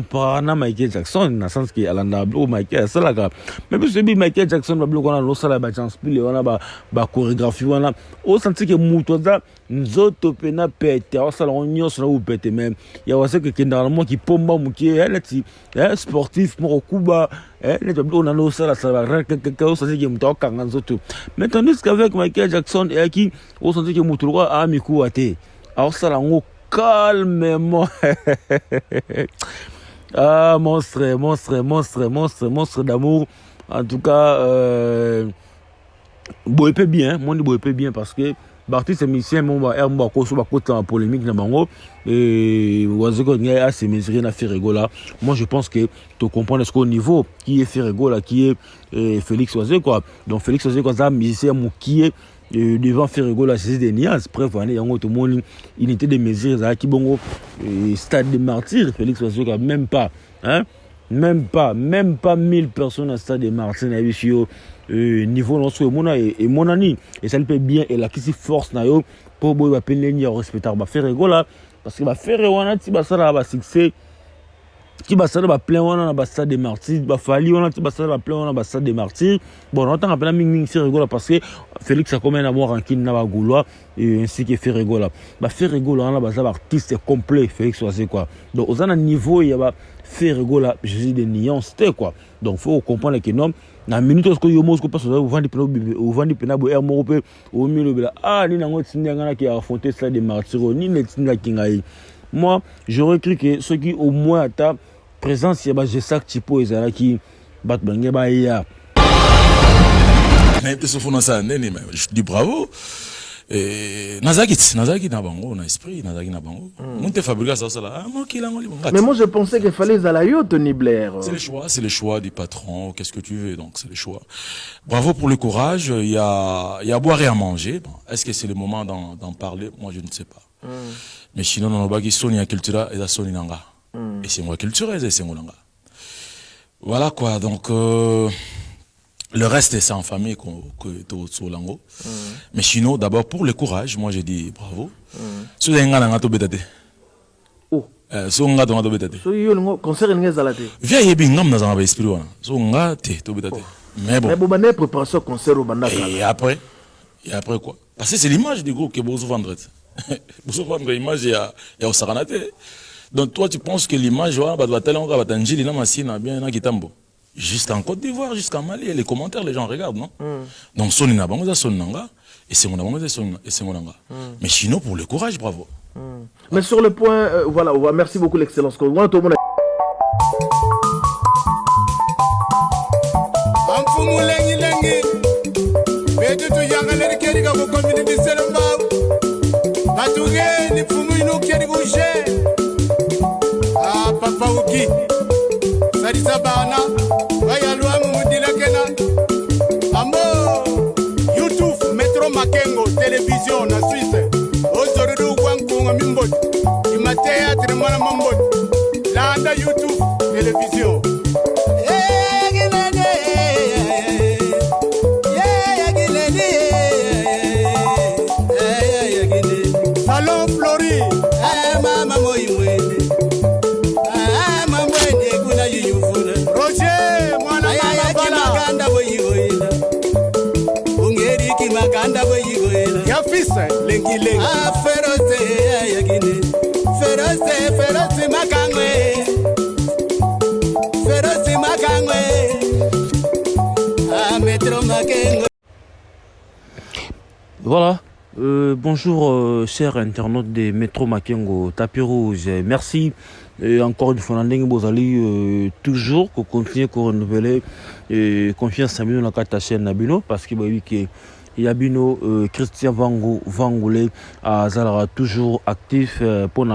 comparé à Michael Jackson dans le sens que Alanda Blo Michael c'est là que même si Michael Jackson va bloquer on a l'ossa la chance pile on a ba chorégraphie on a au sens que mutoza nzoto pena pete au salon nyos na ou pete même il y a aussi que normalement qui pomba muki elle ti sportif mo kuba ne to on a l'ossa la ça va que au sens que mutoka nzoto mais tandis qu'avec Michael Jackson et qui au sens que mutoka a miku ate au salon calmement. Ah, monstre d'amour. En tout cas, boyepé bien, moi je boyepé bien parce que l'artiste musicien mon ba côté la polémique na bango et wazeko nga assez mesuré na Ferrego là. Moi je pense que tu comprends ce qu'au niveau qui est Ferrego là qui est Félix Oise quoi. Donc Félix Oise quoi ça musicien qui est devant Ferrego là c'est des niaises bref on est en tout monde unité de mesures à qui bongo stade de martyrs Félix Oise quoi même pas hein même pas 1000 personnes à stade de martyrs na visio niveau non sur mona et mon ami et ça le peut bien et la qui force na yo pour boy va peine ni respecter ba Ferrego là parce que ba Ferrego on a ti ba ça là ba succès qui va ça va plein on a ba stade de martyrs ba fali on a ti ba ça va plein on a ba stade de martyrs bon on entend appeler ming Ferrego là parce que Félix a comme un amour en qui na ba goulois et ainsi que Ferrego là ba Ferrego là on a ba ça artiste complet Félix c'est quoi donc aux un niveau il y a ba Ferrego là je dis des nuances quoi donc faut comprendre que non na minute ce que yo mosco passe au vendre pena bo air moropé au milieu de ah ni nango tsinga qui a affronté ça des martyrs ni ne tsinga kingai moi j'aurais cru que ceux qui au moins à ta présence il y a je sac tipo ezala qui bat bange ba ya mais ce fond ça nene mais je dis bravo Nazaki na bango na esprit Nazaki na bango monte fabriquer ça là mais moi je pensais qu'il fallait Zalayo Tony Blair c'est le choix du patron qu'est-ce que tu veux donc c'est le choix bravo pour le courage il y a à boire et à manger bon, est-ce que c'est le moment d'en parler moi je ne sais pas mais sinon on a Sonia cultura et la Sony nanga et c'est moi culture et c'est moi nanga voilà quoi donc le reste c'est en famille que tout lango mais sinon d'abord pour le courage moi je dis bravo so nga na to betate oh so nga to betate so yo ngo concert nga zalate via yebi ngam na zanga esprit wana so nga te to betate mais bon mais préparation concert au banda et après quoi parce que c'est l'image du groupe que vous vendre vous vendre image ya au saranate donc toi tu penses que l'image va doit tellement va tanjili na masina bien na kitambo juste en Côte d'Ivoire, jusqu'en Mali, les commentaires, les gens regardent, non? Donc, Sony n'a pas Sonanga, et c'est mon amour, et c'est mon anga. Mais sinon, pour le courage, bravo. Mais sur le point, voilà, merci beaucoup, l'excellence. YouTube, Metro Makengo, télévision, na Suisse. Aujourd'hui, Wankunga Mimbo, Imatea, Tremana Mambo, Landa YouTube, télévision. Salon Flori, Mama Moïse. Voilà, bonjour chers internautes de Métro Makengo, tapis rouge, merci encore une fois toujours qu'on continue à renouveler confiance à nous dans la chaîne Nabino parce que il y a Bino Christian Vangoulé à Zalara toujours actif pour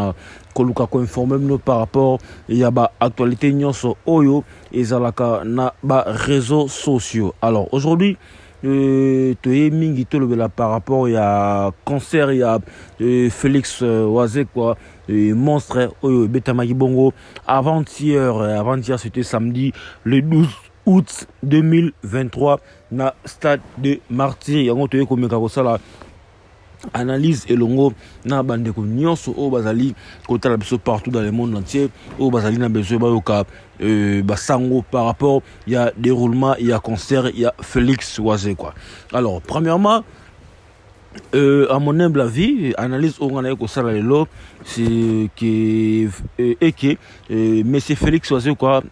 koluka ko informer nous par rapport il y a ba actualité nyonso oyo et Zalaka na ba réseaux sociaux. Alors aujourd'hui mingi par rapport il y a concert il y a Félix Oise quoi monstre oyo Betamaki Bongo avant-hier c'était samedi le 12 août 2023 na stade de Martyrs yango toye komeka ko sala analyse et longo na bande ko nyonso o bazali kota la biso partout dans le monde entier o bazali na besoin ba yoka basango par rapport il y a déroulement il y a concert il y a Félix Oisé quoi. Alors premièrement à mon humble avis, analyse au Ghana ko sala lelo c'est que monsieur Félix Oisé quoi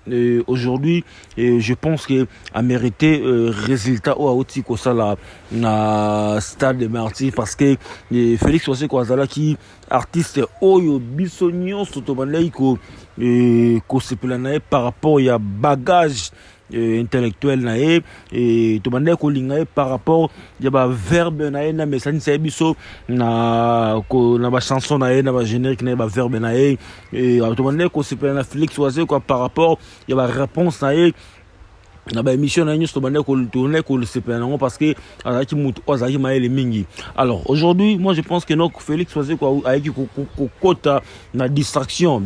aujourd'hui je pense que a mérité résultat au outil ko sala na Stade des Martyrs parce que Félix Oisé quoi zala qui artiste oyo bisonyo sotobanei ko sepelana par rapport il y a bagage intellectuel nae et to bande ko linga par rapport ya ba verbe nae na message sa biso na ko na ba chanson nae na ba générique na ba verbe nae et to bande ko sepela na Félix Oisé quoi par rapport ya ba réponse nae na ba émission na nyusto bande ko tourner ko sepela nango parce que azaki mutu azaki maele mingi. Alors aujourd'hui moi je pense que notre Félix Oisé quoi avec ko kota na distraction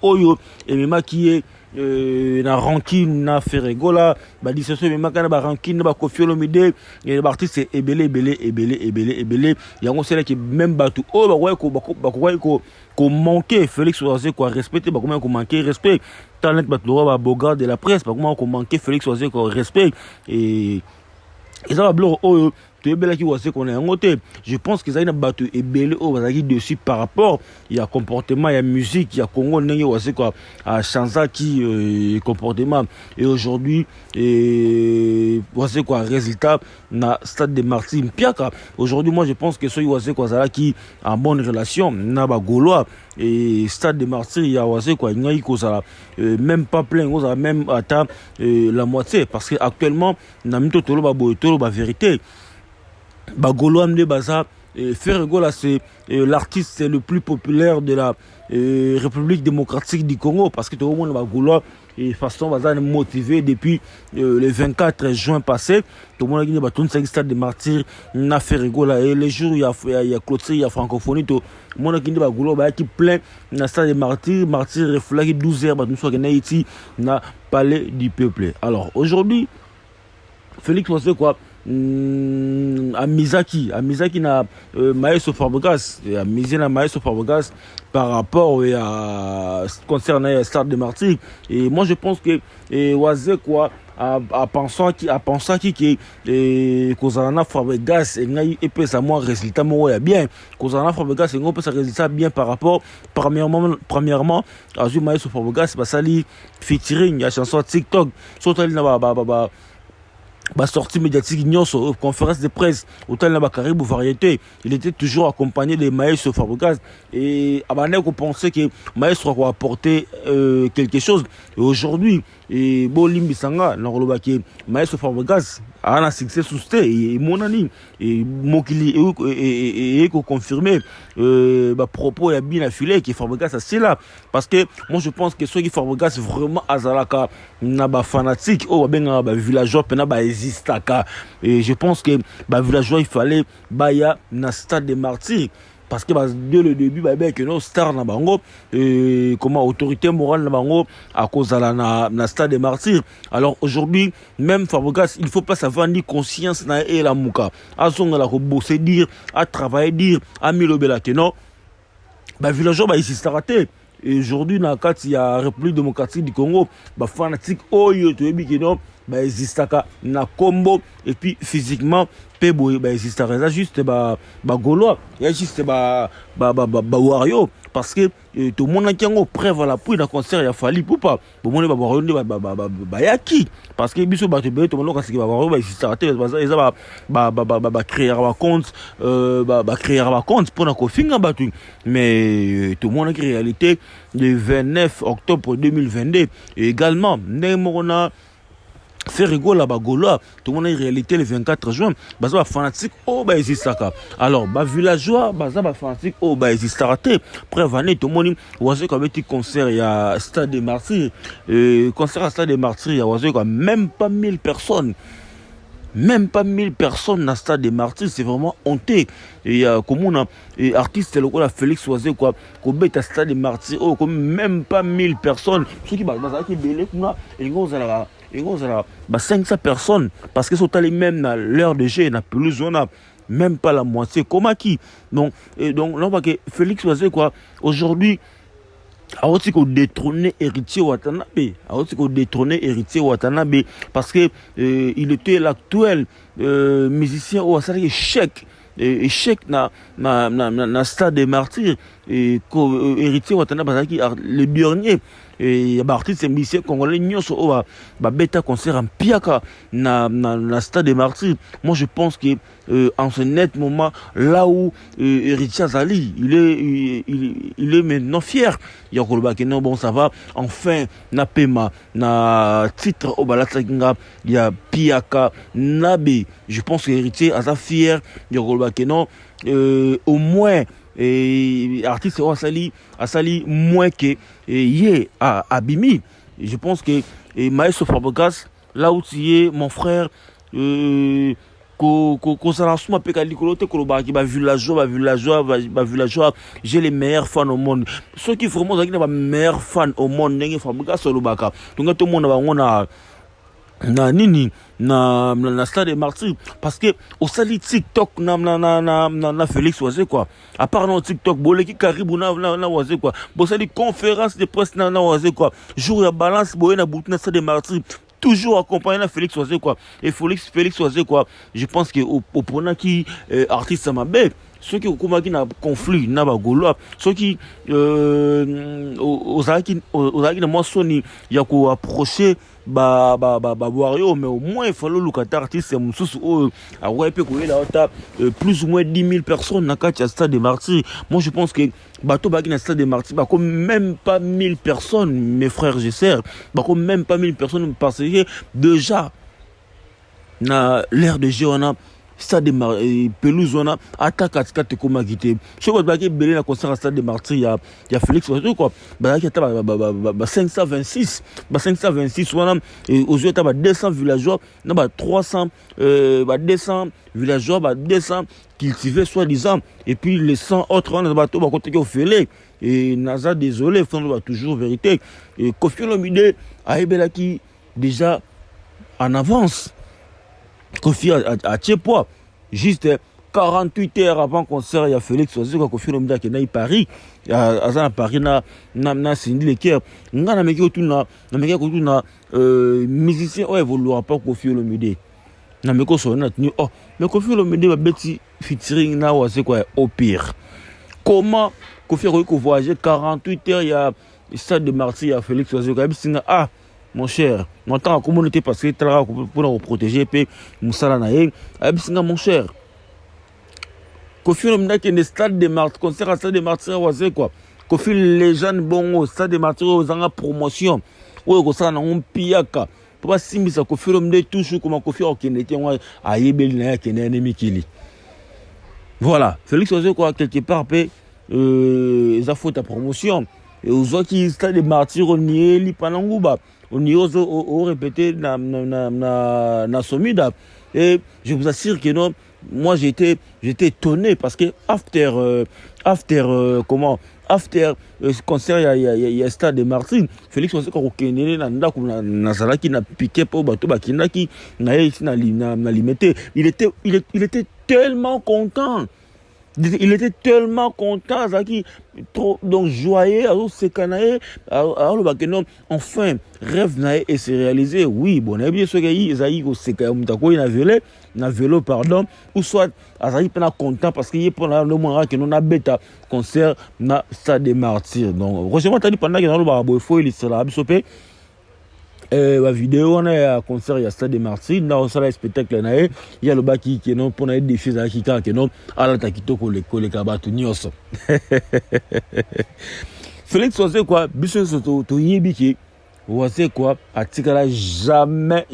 oyo et même qui est na rancune na Ferregola ba dissocio même kana ba rancune ba Koffi Olomide et ba artiste ebele yango c'est là que même batu o ba ko manquer Félix Oisé quoi respecter ba comment ko manquer respect talent ba ba Bogard de la presse ba comment ko manquer Félix Oisé quoi respect et ça va bloquer o tu es bel qui voit ce qu'on est en côté. Je pense que ça y a battu et belé au bazaki dessus par rapport il y a comportement il y a musique il y a Congo n'engé voici quoi à Chanza qui comportement et aujourd'hui voici quoi résultat na Stade des Martyrs Mpiaka aujourd'hui moi je pense que ce voici quoi ça qui en bonne relation na ba Gaulois et Stade des Martyrs il y a voici quoi il y a ça même pas plein on a même atteint la moitié parce que actuellement na mito tolo ba vérité Bagolo amne baza Ferregola c'est l'artiste le plus populaire de la République démocratique du Congo parce que tout le monde Bagolo et façon baza motivé depuis le 24 juin passé tout le monde a gagné bâton 5 Stade des Martyrs na Ferregola et les jours il y a clôture il y a francophonie tout le monde a gagné Bagolo ba qui plein na Stade des Martyrs reflète 12h ba nous soit gagné ici na palais du peuple. Alors aujourd'hui Félix Oisé quoi à Mizaki na Maestro Fabregas à Mizena Maestro Fabregas par rapport à concernant Stade des Martyrs et moi je pense que Oisé quoi à pensant qui Kozana Fabregas et peut ça moi résultat moi bien Kozana Fabregas et on peut ça résultat bien par rapport premièrement à Maestro Fabregas bah ça li featuring la chanson TikTok surtout na ba sortie médiatique nyonso conférence de presse autant na ba Caribou variété il était toujours accompagné de Maestro Fabregas et abane ko penser que Maestro va apporter quelque chose et aujourd'hui et Bolimbi Sanga na koloba ke Maestro Fabregas a un succès sousté et mon ami et mokili et ko confirmer ba propos ya bien affilé que Fabregas c'est là parce que moi je pense que ceux qui Fabregas vraiment azalaka na ba fanatique o benga ba villageois pena ba existaka et je pense que ba villageois il fallait baya na Stade des Martyrs parce que dès le début que nos stars na bango comment autorité morale na bango à cause de la Stade des Martyrs. Alors aujourd'hui même Fabregas il faut pas savoir ni conscience na et la muka à son la bosser dire à travailler dire à milobela que non ba villageois ba ici raté. Et aujourd'hui dans le il y a République démocratique du Congo ba fanatique oyo to ebi que non ba existaka na combo et puis physiquement pebo ba existaka juste ba Gaulois il y a juste ba Wario parce que tout le monde qui est prêt à la pour dans concert il a fallu pour pas pour monde ba Wario ba yaki parce que biso ba tout le monde quand c'est ba Wario ba existaka ils ba créer un compte créer un compte pour na ko finga batu mais tout le monde qui réalité le 29 octobre 2022 et également Nemorona Ferregola Bagolo tout le monde en réalité le 24 juin baza fanatique oh ba existaka alors ba villageois baza ba fanatique oh ba existaraté prévané tout le monde oise comme petit concert il y a Stade des Martyrs concert à Stade des Martyrs il y a oise comme même pas 1000 personnes dans le Stade des Martyrs, c'est vraiment honteux. Et comme on a artiste le quoi Félix Oisé quoi qu'on bête à Stade des Martyrs oh comme même pas 1000 personnes ceux qui qui belé kuna et on a 500 personnes parce que sont allés même dans l'heure de jeu na plus on a même pas la moitié. Comment qui? Donc là, on que Félix Oisé, quoi, aujourd'hui, a aussi détrôné héritier Watanabe, parce que il était l'actuel musicien au échec na stade des martyrs et héritier Watanabe le dernier et artiste musicien congolais nyonso o ba beta concert en piaka na stade des martyrs. Moi je pense que en ce net moment là où héritier Azali il est maintenant fier ya koloba que non bon ça va enfin na pema na titre au balatsakinga ya piaka nabe. Je pense que héritier Azali fier ya koloba que non au moins et artiste Asali moins que yé à Abimi. Je pense que Maestro Fabregas là où tu es mon frère villageois, j'ai les meilleurs fans au monde. Ceux qui vraiment sont les meilleurs fans au monde, Fabregas Solobaka. Donc tout le monde a na stade des martyrs parce que au sali TikTok na Félix Oisé quoi à part non TikTok boleki karibu na Oisé quoi bo sali conférence de presse na Oisé quoi jour ya balance boye na bout na stade des martyrs toujours accompagné na Félix Oisé quoi et Félix Oisé quoi je pense que au prenant qui artiste Mabe ceux qui ont na conflit na bagolo ceux qui ozaki na moi soni ya ko approcher Wario, mais au moins il faut le artiste plus ou moins 10 000 personnes dans le stade des martyrs. Moi je pense que bateau bagi na stade des martyrs même pas 1000 personnes mes frères et sœurs même pas 1000 personnes parce que déjà na l'ère de Géona stade de pelouse on a attaque à koma quitté je vois que belé na concert stade de martyrs il y a Félix quoi ba 526 on a aux yeux ta 200 villageois na 300 200 villageois 200 cultivés soi-disant et puis les 100 autres on a bateau ba côté au fêlé et naza désolé faut toujours vérité et Koffi Olomide a ebelaki déjà en avance. Koffi a Tchepois, juste 48 heures avant concert, il y a Félix Oisé, Koffi Olomide qui est à Paris, à Paris, na Cindy Leker, na musicien, ouais, évoluera pas Koffi Olomide. Na meko sonna tenu, oh, mais Koffi Olomide va bêti featuring na Oisé quoi, au pire. Comment Koffi Olomide voyager 48 heures, il y a stade de Marseille, il y a Félix Oisé, ah, mon cher, mon temps à communauté parce que pour nous protéger, puis Moussala Naye, mon cher. Koffi Olomide qui est stade de martyrs, concert à stade de martyrs, quoi. Koffi les jeunes bon au stade de martyrs, aux en promotion. Ou au sein d'un piaka. Pour pas si ça Koffi Olomide toujours comme Koffi Olomide qui était à Yébel qui est ennemi qui voilà, Félix Oisé quoi quelque part peut ils a faute à promotion. Et aux autres qui stade de martyrs on y est li panangouba. On y ose répéter na Somida et je vous assure que non moi j'étais étonné parce que after concert il y a stade de Martin Félix Oisé ko kenene na ndako na zalaki na piqué pour bato bakinaki na limité il était tellement content. Il était tellement content, Zaki, trop donc joyeux, alors c'est canaé, alors le bakenom, enfin, rêve naé et s'est réalisé. Oui, bon, bien sûr qu'il Zaki, c'est na vélo, pardon, ou soit, Zaki, pas content parce qu'il est pour le moment que nous a bêta concert na stade des martyrs. Donc, heureusement, t'as dit pendant que nous avons le faux, il s'est là, absorbé. La vidéo on est à concert il y a stade des martyrs dans le spectacle il y a le baki qui non pour les défis à qui qui non à la takito ko le kabatu nyos Félix Oisé quoi biso to yebiki Oisé quoi atikala jamais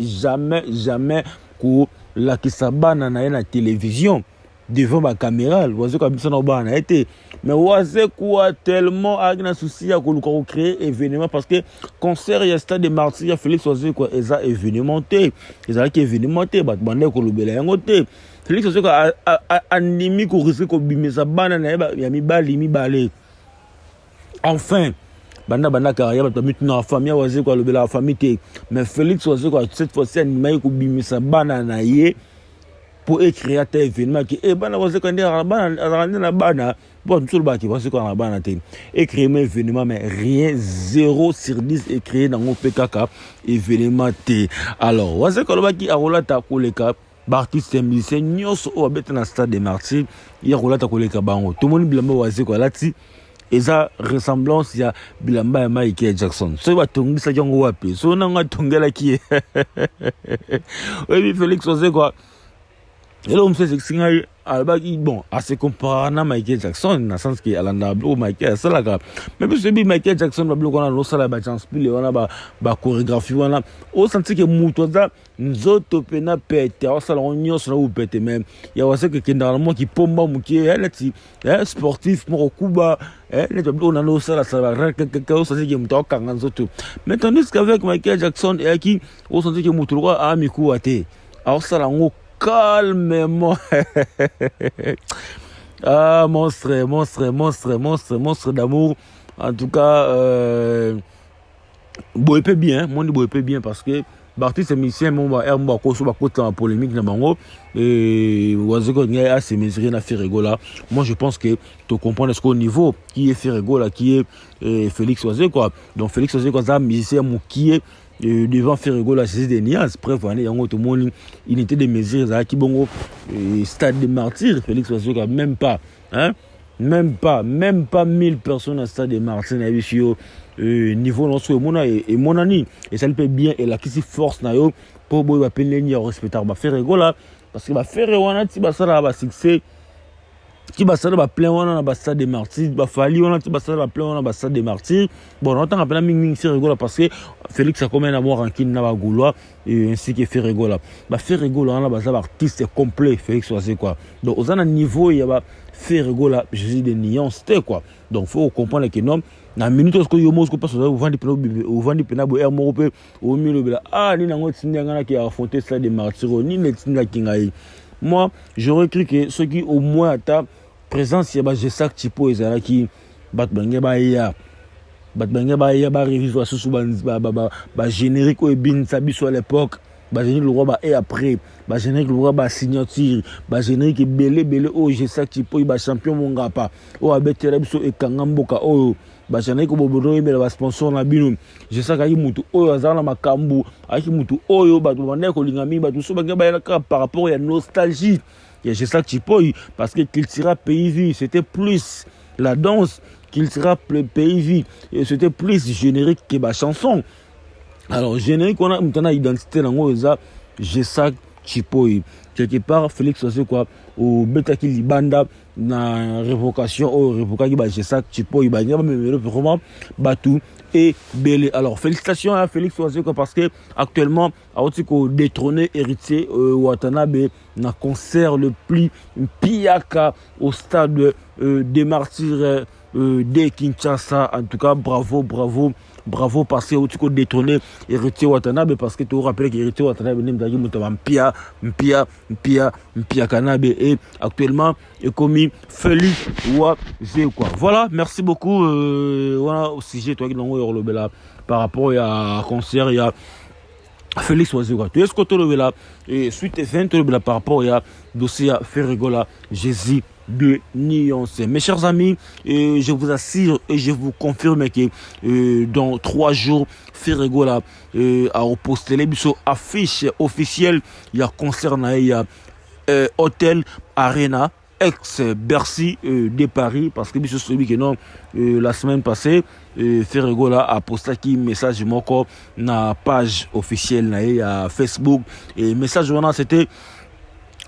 ko la kisabana na la télévision devant ma caméra Oisé quoi biso na bana été mais Oisé quoi tellement a un souci à créer événement parce que concert il y a stade de martyrs Félix Oisé quoi ils a événementé ils a qui événementé bat bande ko lobela yangote Félix Oisé quoi animi ko risque ko bimisa bana na ya mi balé enfin banda carrière bat maintenant famille Oisé quoi lobela la famille mais Félix Oisé quoi cette fois-ci animi ko bimisa bana na ye pour créer un événement qui est bana wase quand na bana bon tout le baki wase quand na bana te et créer un événement mais rien 0 sur 10 et créer dans mon PKK événement te alors wase quand le baki a rolata koleka artiste musicien nyos o abeta na stade des martyrs il rolata koleka bango tout le monde bilamba wase quoi lati eza ressemblance ya bilamba ya Michael Jackson so ba tongisa jango wapi so na nga tongela ki oui Félix wase quoi et là on sait que albaki bon assez comparé à Michael Jackson dans le sens que alanda blo Michael ça là mais puis celui Michael Jackson blo qu'on a lo sala ba chance pile on a ba chorégraphie on a au senti que mutoza nzoto pena pete au sala on nyos na ou pete même il y a aussi que généralement qui pomba muki elle sportif mo kuba les blo on a lo sala ça que ça c'est que muto kanga nzoto mais tandis qu'avec Michael Jackson et qui au senti que muto a miku ate au sala ngo calmement. Ah, monstre d'amour. En tout cas, boype bien, mon boype bien parce que Bartis c'est musicien, mon ba ko so ba côté en polémique na bango et wazeko nya assez mesuré na Ferrego là. Moi je pense que tu comprends ce qu'au niveau qui est Ferrego là qui est Félix Wazeko quoi. Donc Félix Wazeko ça musicien qui est devant Ferrego la saisie des niances bref on est en tout le monde unité de mesures à qui bongo stade des martyrs Félix Wazeko même pas hein même pas 1000 personnes à stade des martyrs na bisio niveau non so mona et monani et ça le peut bien et la qui force na yo pour boy va peine ni respecter ba Ferrego là parce que ba Ferrego wana ti ba sala ba succès qui va ça va plein on a ba stade des martyrs ba fali on a ti ba ça va plein on a ba stade des martyrs bon on entend appelle ming Ferrego là parce que Félix a comme un amour en kin na ba goulois et ainsi que Ferrego là ba Ferrego là on a ba ça artiste complet Félix c'est quoi donc aux un niveau il y a ba Ferrego là je dis des nuances quoi donc faut comprendre que non na minute ce que yo mos ko passe au vandi pena bo mo pe au milieu là ah ni na ngoti ndanga qui a affronté stade des martyrs ni netinga kingai. Moi, j'aurais cru que ceux qui au moins à ta présence, il y a Gesak Tipo et Zara qui battent Baya révision sous générique et bin sabi sur l'époque, générique le roi et après, générique le roi signature, générique belé au Gesak Tipo et champion mon gapa, au abeterebso et Kangamboka oh. Générique au bobo mais la sponsor na bino je sais que mutu oyo azana makambu aki mutu oyo batu bande ko lingami batu so banga ba par rapport à nostalgie et je sais que Chipoy parce que qu'il sera pays vie c'était plus la danse qu'il sera pays vie et c'était plus générique que ba chanson alors générique on a maintenant identité nango eza je sais Chipoy quelque part Félix c'est quoi au betaki libanda na révocation au révocation ba ça Chipoy ba nya même vraiment batu et belé alors félicitations à Félix quoi parce que actuellement a aussi ko détrôné héritier Watanabe na concert le plus piaka au stade des martyrs de Kinshasa en tout cas bravo parce que tu as détrôné héritier Watanabe parce que tu rappelles que héritier Watanabe n'est pas Mpia Kanabe et actuellement est commis Félix Wazé quoi. Voilà, merci beaucoup voilà au sujet toi qui l'ont là par rapport à concert il y a Félix Wazé quoi. Tu es ce que tu là et suite et 20 là par rapport à dossier à Ferrego là Jésus de nuances. Mes chers amis, je vous assure et je vous confirme que dans 3 jours, Ferrego là a reposté les affiche officielle. Il y a concert, il y a Hôtel Arena ex-Bercy de Paris parce que celui que non la semaine passée Ferrego là a posté un message encore na page officielle na Facebook et message voilà c'était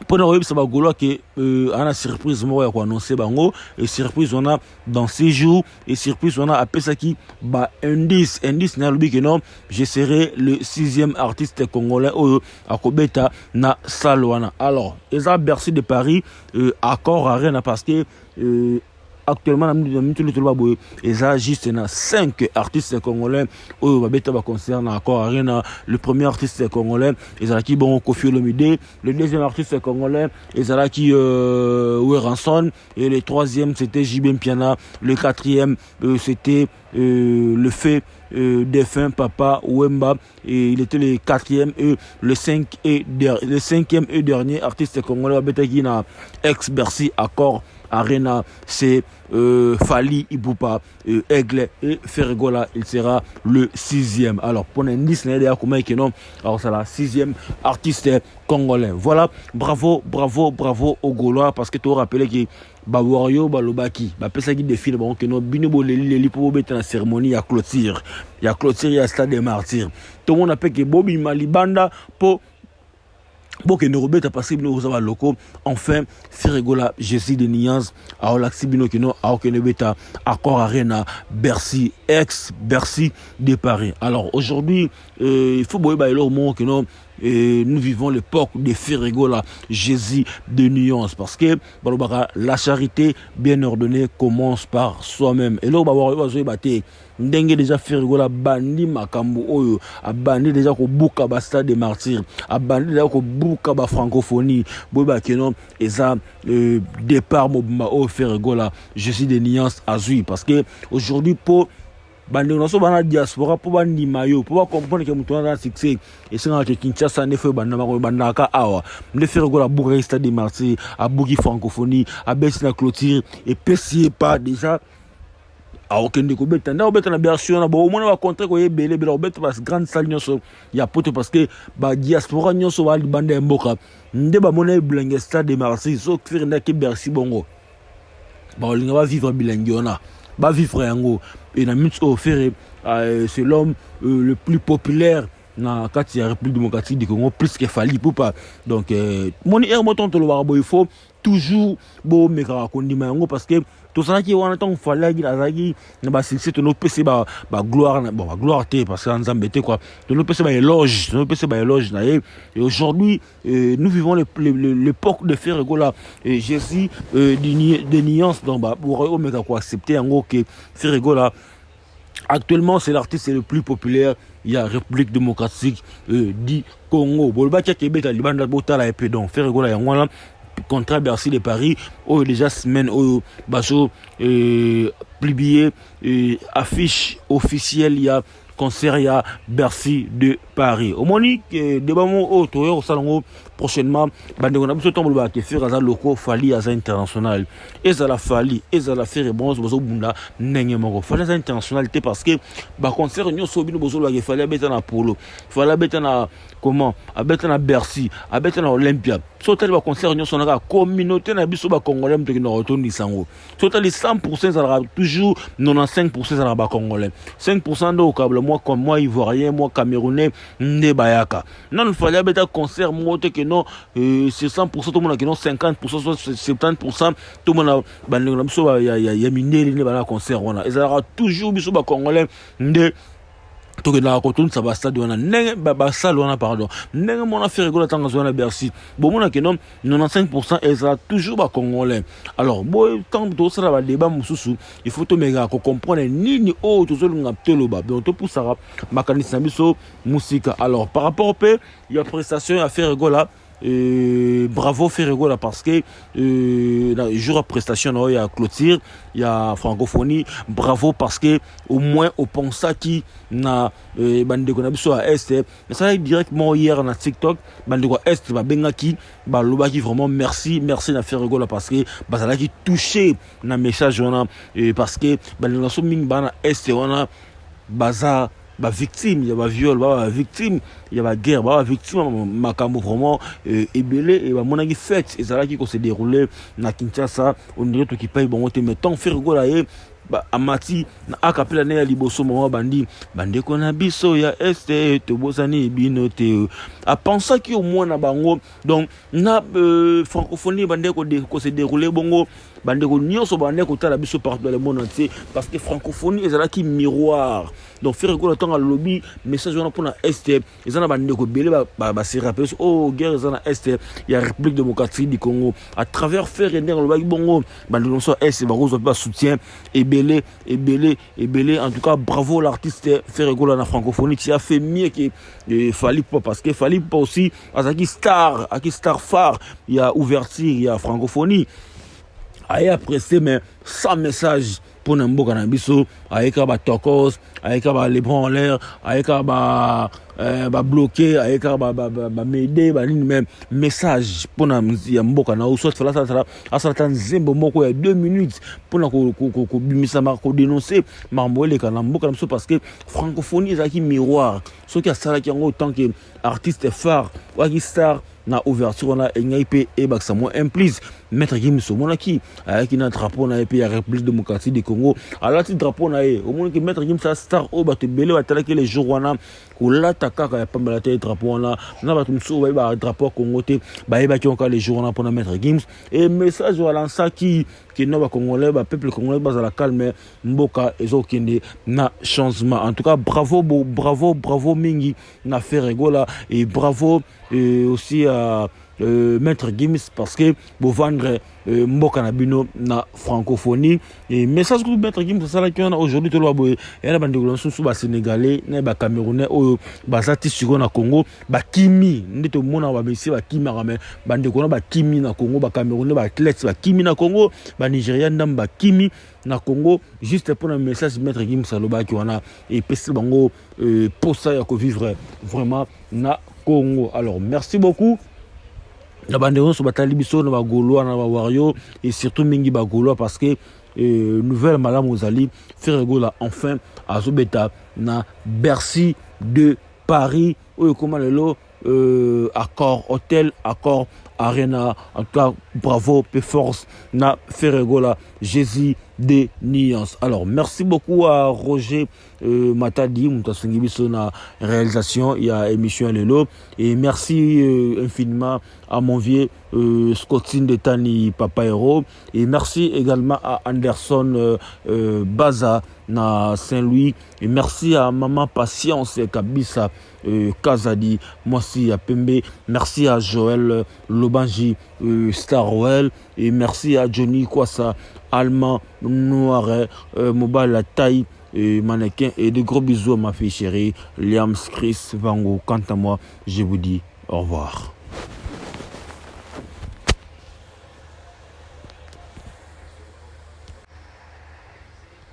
pour nous ça va gouloir que on a surprise moi quoi annoncer bango et surprise on a dans ces jours et surprise on a appelé ça qui ba indice na lobi que non je serai le 6e artiste congolais à Kobeta na Salwana alors eza Bercy de Paris accord arena parce que actuellement il y a juste 5 artistes congolais au Babeta concerne encore Arena. Le premier artiste congolais il y a qui bon Koffi Olomide, le deuxième artiste congolais il y a qui Ranson et le troisième c'était JB Mpiana, le quatrième c'était le fait défunt Papa Wemba, et il était le 4e et le 5e et dernier artiste congolais qui na ex Bercy Accord Arena, c'est Fali Ipupa, Aigle et Ferregola, il sera le 6e. Alors pour l'indice, alors c'est la 6e artiste congolais. Voilà, bravo aux Gaulois, parce que tu as rappelé que Bawario Balobaki, pesa qui défile bon que no binobo les pour mettre la cérémonie à clôture. Il y a clôture, il y a stade des martyrs. Tout le monde appelle que Bobby Malibanda pour bon que nous rebête passé nous avons locaux enfin Ferregola Jésus de Niance à Olaxi bino que nous à aucun beta Accord Arena Bercy ex Bercy de Paris. Alors aujourd'hui il faut boire leur mot que nous nous vivons l'époque de Ferregola Jésus de Nuance, parce que la charité bien ordonnée commence par soi-même. Et là, on va Ndenge déjà Ferregola bandi makambo oyo, a bandi déjà ko buka ba stade des martyrs, a bandi déjà ko buka ba francophonie, boba kenon eza départ mobimba o Ferregola Jésus de Nuance azui, parce que aujourd'hui pour bande noso bana diaspora pour bandi mayo pour comprendre que mutu na succès et c'est que Kinshasa ne fait banda mako banda ka awa ne Ferregola bourg stade des martyrs a bougi francophonie a baisse la clôture et pessier pas déjà a aucun découverte na obeta na version na bo mona ba contrat ko yebele bela obeta pas grande salle nyoso ya poto, parce que ba diaspora nyoso ba banda mboka nde ba mona blangue stade des martyrs so faire na ke Bercy bongo ba linga va vivre bilinguiona ba vivre yango et na mitso offert c'est l'homme le plus populaire na kati ya République démocratique du Congo, plus que Fali Ipupa. Donc mon moton to lo barabo il faut toujours bo meka kondima yango, parce que tout ça qui on attend Fali azagi na ba succès to no PC ba gloire na bon gloire té, parce que Nzambe té quoi to no PC ba éloge na et aujourd'hui nous vivons l'époque de Ferregola et Jésus de Nuance donc ba pour omeka ko accepter yango que Ferregola actuellement c'est l'artiste le plus populaire. Il y a République démocratique du Congo. Bolba Kebeta Libanda Botala et Pédon Ferregola Yangwana contrat Bercy de Paris où déjà semaine où baso publié affiche officielle, il y a concert, il y a Bercy de Paris. Au Monique débat au Toyo au salon prochainement bande on a besoin tomber ba ke faire à locaux Fali à international et ça la Fali et ça la faire bronze bozo bunda nenge moko Fali à international té, parce que ba concert nyo so bino bozo la ke Fali beta na polo Fali beta na comment a beta na Bercy a beta na Olympia so tel ba concert nyo so na communauté na biso ba congolais mto ki na retourner sango so tel 100% ça sera toujours 95% ça sera ba congolais 5% do câble moi comme moi ivoirien moi camerounais ne bayaka non Fali beta concert moto que non c'est 100% tout le monde qui non 50% 70% tout le monde il y a miné les bana concert on a et ça sera toujours biso ba congolais de tout que la retourne ça va stade on a ba salle on a pardon nenge mon affaire Ferregola tanga zona Bercy bon mon que non 95% et ça toujours ba congolais. Alors bon quand tout ça va débat mususu il faut to mega ko comprendre nini o to zo lunga telo ba donc pour ça makanisa biso musique. Alors par rapport au P il y a prestation à Ferregola. Bravo Ferregola, parce que le jour à prestation il y a clôture, il y a francophonie. Bravo parce que au moins au pensa qui na bande qu'on a besoin à est, mais ça est directement hier na TikTok bande ko est ba benga ki ba loba ki vraiment merci na Ferregola, parce que ba ça là qui touché na message on a parce que bande na so ming ba na est on a baza ba victime, il y a ba viol, ba victime, il y a ba guerre, ba victime makambo vraiment ébélé et ba monaki fête et ça là qui s'est déroulé na Kinshasa on dirait tout qui paye bon mais tant Ferregola et ba amati na akapela ne ya liboso mo bandi bande kona biso ya este to bosani binote a penser que au moins na bango donc na francophonie bande ko se déroulé bongo bande ko nyonso bande ko tala biso partout dans le monde entier, parce que francophonie ezala ki miroir. Donc Ferregola tanga lobby message on pour na este ezana bande ko belé ba se rappeler oh guerre ezana este il y a République démocratique du Congo à travers Ferregola lobby bongo bande non so este ba rose pas soutien et belé. En tout cas bravo l'artiste Ferregola na francophonie qui a fait mieux que Fali Ipupa, parce que Fali Ipupa aussi à qui star phare il y a ouverture il y a francophonie. Aïe après c'est mais sans message pour n'importe quel biso avec un tokos avec un les bras en l'air avec un bloqué avec un m'aider même message pour n'importe quel ou soit ça ça nzembo moko ya 2 minutes pour na ko bimisa ma ko dénoncer mamboele kana mboka biso parce que francophonie ezaki miroir ce qui a ça qui en autant que artiste phare ou qui star na ouverture on a ngaipe e baksa mo implice maître Gims monaki avec un drapeau na EP ya République démocratique du Congo alors ti drapeau na e au moins que maître Gims star o bato belé batala que les jours wana ko lata kaka ya pamba la drapeau na bato mso ba drapeau Congo te ba e ba ki encore les jours wana pour maître Gims et message wa lança qui no ba congolais ba peuple congolais ba la calme mboka ezokende na changement en tout cas bravo mingi na Ferregola et bravo aussi à maître Gims parce que pour vendre mboka na bino na francophonie et message que maître Gims ça là qui on a aujourd'hui to lobo et na bande sous ba sénégalais na ba camerounais o bazati sur na Congo ba kimi ndito mona ba messi ba kimi mais bande ko na ba kimi na Congo ba camerounais ba athlètes ba kimi na Congo ba nigérian ndam ba kimi na Congo juste pour un message maître Gims aloba qui on a et pesi bango pour ça ya ko vivre vraiment na Congo. Alors merci beaucoup. La bande sur batali biso na bagolo na wario et surtout mingi bagolo parce que nouvelle madame Ozali Ferregola enfin azobeta na Bercy de Paris ou comment le lot accord hôtel accord Arena en tout cas bravo peu force na Ferregola Jésus des nuances. Alors merci beaucoup à Roger Matadi Mutasungi biso na réalisation il y a émission Lelo et merci infiniment à mon vieux Scottin de Tani Papa Hero et merci également à Anderson Baza na Saint-Louis et merci à Maman Patience Kabisa Kazadi Mosi à Pembe, merci à Joël Lobanji Starwell et merci à Johnny Kwasa Allemand Noir Mobile la taille mannequin et de gros bisous à ma fille chérie Liam Chris Vango. Quant à moi je vous dis au revoir.